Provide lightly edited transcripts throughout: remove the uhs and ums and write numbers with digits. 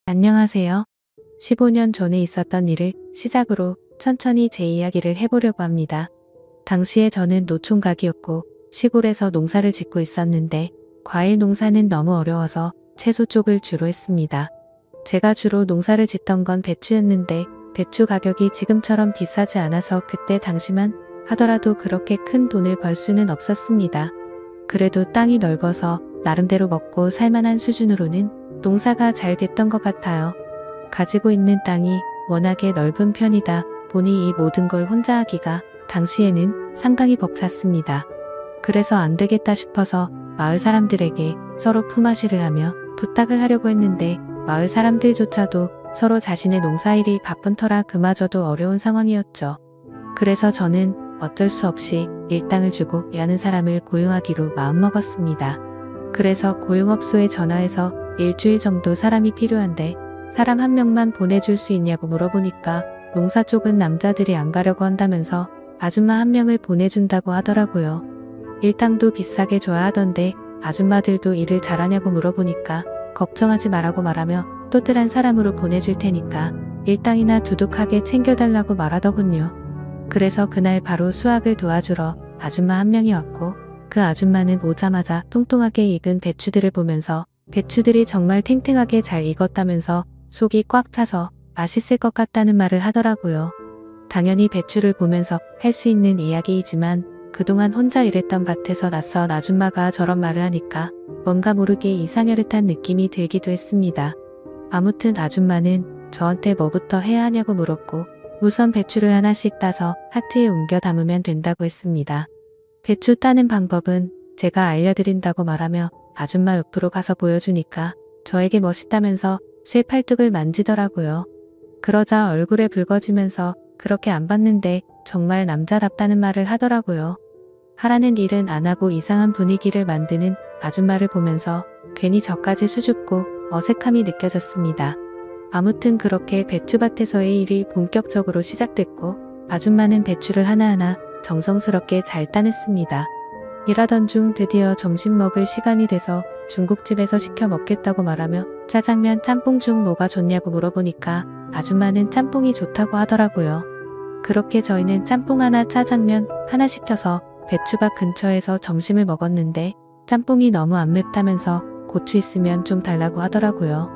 안녕하세요. 15년 전에 있었던 일을 시작으로 천천히 제 이야기를 해보려고 합니다. 당시에 저는 노총각이었고 시골에서 농사를 짓고 있었는데 과일 농사는 너무 어려워서 채소 쪽을 주로 했습니다. 제가 주로 농사를 짓던 건 배추였는데 배추 가격이 지금처럼 비싸지 않아서 그때 당시만 하더라도 그렇게 큰 돈을 벌 수는 없었습니다. 그래도 땅이 넓어서 나름대로 먹고 살만한 수준으로는 농사가 잘 됐던 것 같아요. 가지고 있는 땅이 워낙에 넓은 편이다 보니 이 모든 걸 혼자 하기가 당시에는 상당히 벅찼습니다. 그래서 안 되겠다 싶어서 마을 사람들에게 서로 품앗이를 하며 부탁을 하려고 했는데 마을 사람들조차도 서로 자신의 농사일이 바쁜 터라 그마저도 어려운 상황이었죠. 그래서 저는 어쩔 수 없이 일당을 주고 일하는 사람을 고용하기로 마음먹었습니다. 그래서 고용업소에 전화해서 일주일 정도 사람이 필요한데 사람 한 명만 보내줄 수 있냐고 물어보니까 농사 쪽은 남자들이 안 가려고 한다면서 아줌마 한 명을 보내준다고 하더라고요. 일당도 비싸게 줘야 하던데 아줌마들도 일을 잘하냐고 물어보니까 걱정하지 말라고 말하며 또뜰한 사람으로 보내줄 테니까 일당이나 두둑하게 챙겨달라고 말하더군요. 그래서 그날 바로 수확을 도와주러 아줌마 한 명이 왔고 그 아줌마는 오자마자 통통하게 익은 배추들을 보면서 배추들이 정말 탱탱하게 잘 익었다면서 속이 꽉 차서 맛있을 것 같다는 말을 하더라고요. 당연히 배추를 보면서 할 수 있는 이야기이지만 그동안 혼자 일했던 밭에서 낯선 아줌마가 저런 말을 하니까 뭔가 모르게 이상혈릇한 느낌이 들기도 했습니다. 아무튼 아줌마는 저한테 뭐부터 해야 하냐고 물었고 우선 배추를 하나씩 따서 하트에 옮겨 담으면 된다고 했습니다. 배추 따는 방법은 제가 알려드린다고 말하며 아줌마 옆으로 가서 보여주니까 저에게 멋있다면서 쇠 팔뚝을 만지더라고요. 그러자 얼굴에 붉어지면서 그렇게 안 봤는데 정말 남자답다는 말을 하더라고요. 하라는 일은 안 하고 이상한 분위기를 만드는 아줌마를 보면서 괜히 저까지 수줍고 어색함이 느껴졌습니다. 아무튼 그렇게 배추밭에서의 일이 본격적으로 시작됐고 아줌마는 배추를 하나하나 정성스럽게 잘 따냈습니다. 일하던 중 드디어 점심 먹을 시간이 돼서 중국집에서 시켜 먹겠다고 말하며 짜장면, 짬뽕 중 뭐가 좋냐고 물어보니까 아줌마는 짬뽕이 좋다고 하더라고요. 그렇게 저희는 짬뽕 하나, 짜장면 하나 시켜서 배추밭 근처에서 점심을 먹었는데 짬뽕이 너무 안 맵다면서 고추 있으면 좀 달라고 하더라고요.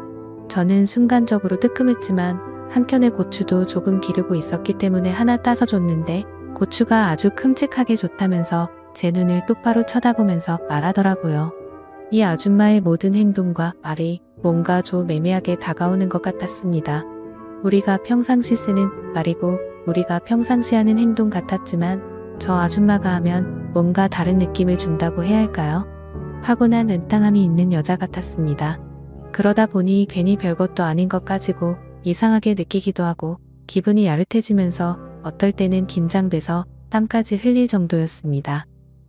저는 순간적으로 뜨끔했지만 한켠에 고추도 조금 기르고 있었기 때문에 하나 따서 줬는데 고추가 아주 큼직하게 좋다면서 제 눈을 똑바로 쳐다보면서 말하더라고요. 이 아줌마의 모든 행동과 말이 뭔가 좀 애매하게 다가오는 것 같았습니다. 우리가 평상시 쓰는 말이고 우리가 평상시 하는 행동 같았지만 저 아줌마가 하면 뭔가 다른 느낌을 준다고 해야 할까요? 타고난 은탕함이 있는 여자 같았습니다. 그러다 보니 괜히 별것도 아닌 것 가지고 이상하게 느끼기도 하고 기분이 야릇해지면서 어떨 때는 긴장돼서 땀까지 흘릴 정도였습니다.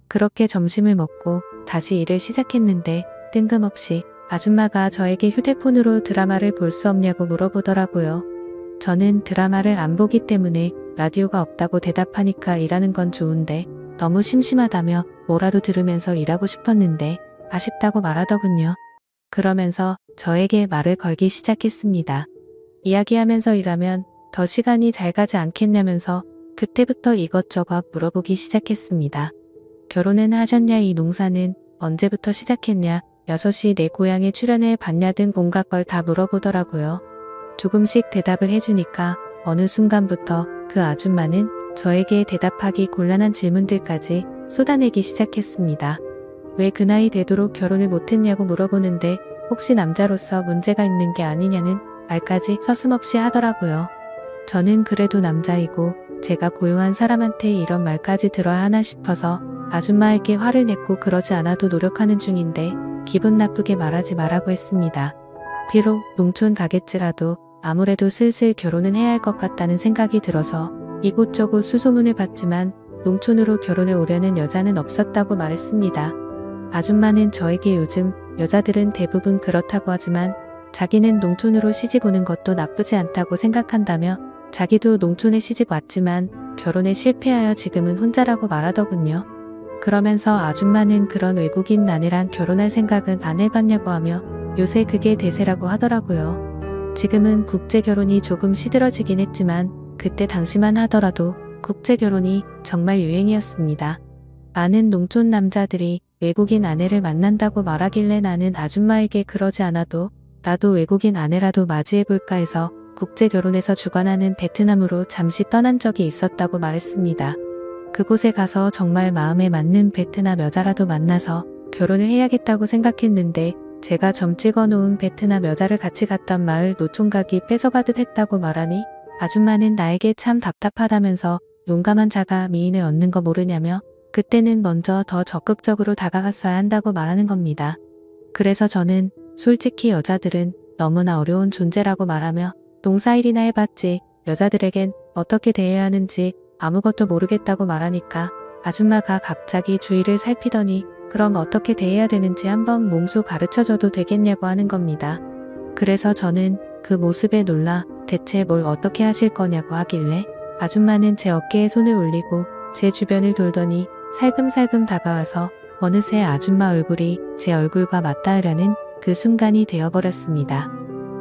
그렇게 점심을 먹고 다시 일을 시작했는데 뜬금없이 아줌마가 저에게 휴대폰으로 드라마를 볼 수 없냐고 물어보더라고요. 저는 드라마를 안 보기 때문에 라디오가 없다고 대답하니까 일하는 건 좋은데 너무 심심하다며 뭐라도 들으면서 일하고 싶었는데 아쉽다고 말하더군요. 그러면서 저에게 말을 걸기 시작했습니다. 이야기하면서 일하면 더 시간이 잘 가지 않겠냐면서 그때부터 이것저것 물어보기 시작했습니다. 결혼은 하셨냐, 이 농사는 언제부터 시작했냐, 6시 내 고향에 출연해 봤냐 등 온갖 걸 다 물어보더라고요. 조금씩 대답을 해주니까 어느 순간부터 그 아줌마는 저에게 대답하기 곤란한 질문들까지 쏟아내기 시작했습니다. 왜 그 나이 되도록 결혼을 못했냐고 물어보는데 혹시 남자로서 문제가 있는 게 아니냐는 말까지 서슴없이 하더라고요. 저는 그래도 남자이고 제가 고용한 사람한테 이런 말까지 들어야 하나 싶어서 아줌마에게 화를 냈고 그러지 않아도 노력하는 중인데 기분 나쁘게 말하지 말라고 했습니다. 비록 농촌 가겠지라도 아무래도 슬슬 결혼은 해야 할 것 같다는 생각이 들어서 이곳저곳 수소문을 봤지만 농촌으로 결혼을 오려는 여자는 없었다고 말했습니다. 아줌마는 저에게 요즘 여자들은 대부분 그렇다고 하지만 자기는 농촌으로 시집 오는 것도 나쁘지 않다고 생각한다며 자기도 농촌에 시집 왔지만 결혼에 실패하여 지금은 혼자라고 말하더군요. 그러면서 아줌마는 그런 외국인 아내랑 결혼할 생각은 안 해봤냐고 하며 요새 그게 대세라고 하더라고요. 지금은 국제결혼이 조금 시들어지긴 했지만 그때 당시만 하더라도 국제결혼이 정말 유행이었습니다. 많은 농촌 남자들이 외국인 아내를 만난다고 말하길래 나는 아줌마에게 그러지 않아도 나도 외국인 아내라도 맞이해볼까 해서 국제결혼에서 주관하는 베트남으로 잠시 떠난 적이 있었다고 말했습니다. 그곳에 가서 정말 마음에 맞는 베트남 여자라도 만나서 결혼을 해야겠다고 생각했는데 제가 점 찍어놓은 베트남 여자를 같이 갔던 마을 노총각이 뺏어가듯 했다고 말하니 아줌마는 나에게 참 답답하다면서 용감한 자가 미인을 얻는 거 모르냐며 그때는 먼저 더 적극적으로 다가갔어야 한다고 말하는 겁니다. 그래서 저는 솔직히 여자들은 너무나 어려운 존재라고 말하며 농사일이나 해봤지 여자들에겐 어떻게 대해야 하는지 아무것도 모르겠다고 말하니까 아줌마가 갑자기 주위를 살피더니 그럼 어떻게 대해야 되는지 한번 몸소 가르쳐줘도 되겠냐고 하는 겁니다. 그래서 저는 그 모습에 놀라 대체 뭘 어떻게 하실 거냐고 하길래 아줌마는 제 어깨에 손을 올리고 제 주변을 돌더니 살금살금 다가와서 어느새 아줌마 얼굴이 제 얼굴과 맞닿으려는 그 순간이 되어버렸습니다.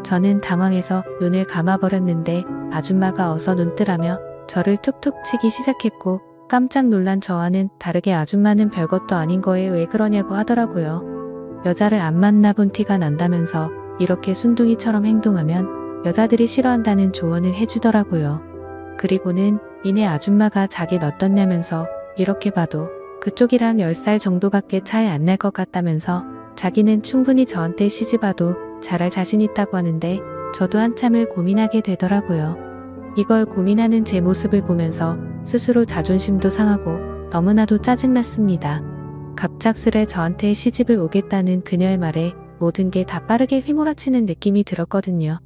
저는 당황해서 눈을 감아버렸는데 아줌마가 어서 눈뜨라며 저를 툭툭 치기 시작했고 깜짝 놀란 저와는 다르게 아줌마는 별것도 아닌 거에 왜 그러냐고 하더라고요. 여자를 안 만나본 티가 난다면서 이렇게 순둥이처럼 행동하면 여자들이 싫어한다는 조언을 해주더라고요. 그리고는 이내 아줌마가 자기 어떻냐면서 이렇게 봐도 그쪽이랑 10살 정도밖에 차이 안 날 것 같다면서 자기는 충분히 저한테 시집와도 잘할 자신 있다고 하는데 저도 한참을 고민하게 되더라고요. 이걸 고민하는 제 모습을 보면서 스스로 자존심도 상하고 너무나도 짜증났습니다. 갑작스레 저한테 시집을 오겠다는 그녀의 말에 모든 게 다 빠르게 휘몰아치는 느낌이 들었거든요.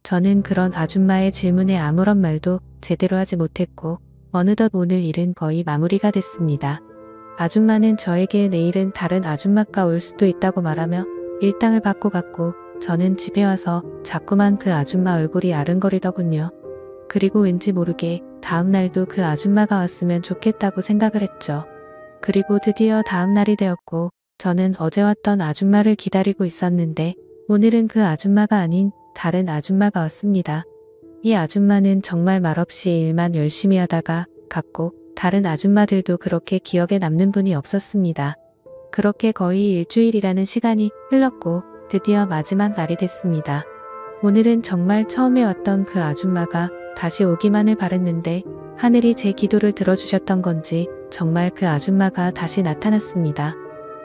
저는 그런 아줌마의 질문에 아무런 말도 제대로 하지 못했고 어느덧 오늘 일은 거의 마무리가 됐습니다. 아줌마는 저에게 내일은 다른 아줌마가 올 수도 있다고 말하며 일당을 받고 갔고 저는 집에 와서 자꾸만 그 아줌마 얼굴이 아른거리더군요. 그리고 왠지 모르게 다음 날도 그 아줌마가 왔으면 좋겠다고 생각을 했죠. 그리고 드디어 다음 날이 되었고 저는 어제 왔던 아줌마를 기다리고 있었는데 오늘은 그 아줌마가 아닌 다른 아줌마가 왔습니다. 이 아줌마는 정말 말없이 일만 열심히 하다가 갔고 다른 아줌마들도 그렇게 기억에 남는 분이 없었습니다. 그렇게 거의 일주일이라는 시간이 흘렀고 드디어 마지막 날이 됐습니다. 오늘은 정말 처음에 왔던 그 아줌마가 다시 오기만을 바랬는데 하늘이 제 기도를 들어주셨던 건지 정말 그 아줌마가 다시 나타났습니다.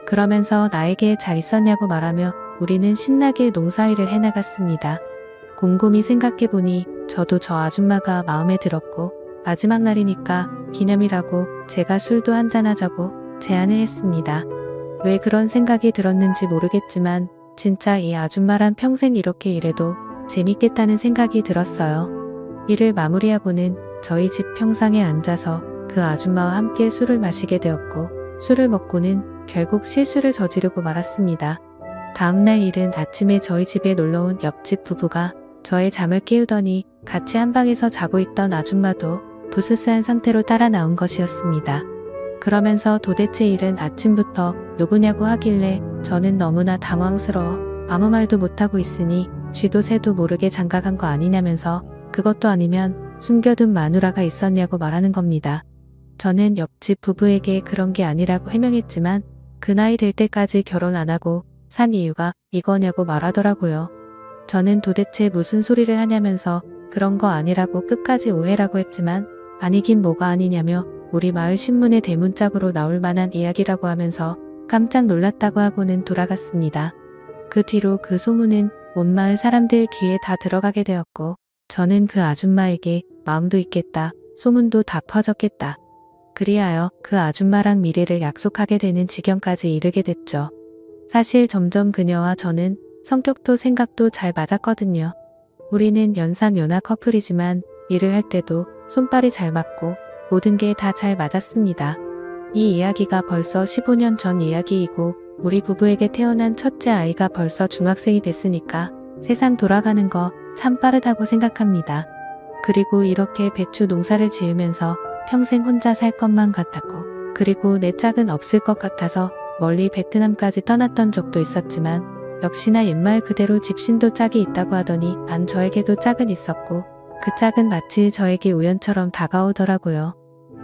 그러면서 나에게 잘 있었냐고 말하며 우리는 신나게 농사일을 해나갔습니다. 곰곰이 생각해보니 저도 저 아줌마가 마음에 들었고 마지막 날이니까 기념이라고 제가 술도 한잔하자고 제안을 했습니다. 왜 그런 생각이 들었는지 모르겠지만 진짜 이 아줌마란 평생 이렇게 일해도 재밌겠다는 생각이 들었어요. 일을 마무리하고는 저희 집 평상에 앉아서 그 아줌마와 함께 술을 마시게 되었고 술을 먹고는 결국 실수를 저지르고 말았습니다. 다음날 일은 아침에 저희 집에 놀러온 옆집 부부가 저의 잠을 깨우더니 같이 한 방에서 자고 있던 아줌마도 부스스한 상태로 따라 나온 것이었습니다. 그러면서 도대체 일은 아침부터 누구냐고 하길래 저는 너무나 당황스러워 아무 말도 못하고 있으니 쥐도 새도 모르게 장가간 거 아니냐면서 그것도 아니면 숨겨둔 마누라가 있었냐고 말하는 겁니다. 저는 옆집 부부에게 그런 게 아니라고 해명했지만 그 나이 될 때까지 결혼 안 하고 산 이유가 이거냐고 말하더라고요. 저는 도대체 무슨 소리를 하냐면서 그런 거 아니라고 끝까지 오해라고 했지만 아니긴 뭐가 아니냐며 우리 마을 신문에 대문짝으로 나올 만한 이야기라고 하면서 깜짝 놀랐다고 하고는 돌아갔습니다. 그 뒤로 그 소문은 온 마을 사람들 귀에 다 들어가게 되었고 저는 그 아줌마에게 마음도 있겠다, 소문도 다 퍼졌겠다. 그리하여 그 아줌마랑 미래를 약속하게 되는 지경까지 이르게 됐죠. 사실 점점 그녀와 저는 성격도 생각도 잘 맞았거든요. 우리는 연상연하 커플이지만 일을 할 때도 손발이 잘 맞고 모든 게 다 잘 맞았습니다. 이 이야기가 벌써 15년 전 이야기이고 우리 부부에게 태어난 첫째 아이가 벌써 중학생이 됐으니까 세상 돌아가는 거 참 빠르다고 생각합니다. 그리고 이렇게 배추 농사를 지으면서 평생 혼자 살 것만 같았고 그리고 내 짝은 없을 것 같아서 멀리 베트남까지 떠났던 적도 있었지만 역시나 옛말 그대로 집신도 짝이 있다고 하더니 안 저에게도 짝은 있었고 그 짝은 마치 저에게 우연처럼 다가오더라고요.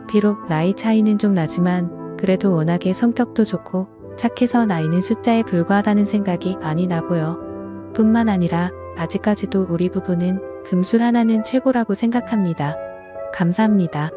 비록 나이 차이는 좀 나지만 그래도 워낙에 성격도 좋고 착해서 나이는 숫자에 불과하다는 생각이 많이 나고요. 뿐만 아니라 아직까지도 우리 부부는 금술 하나는 최고라고 생각합니다. 감사합니다.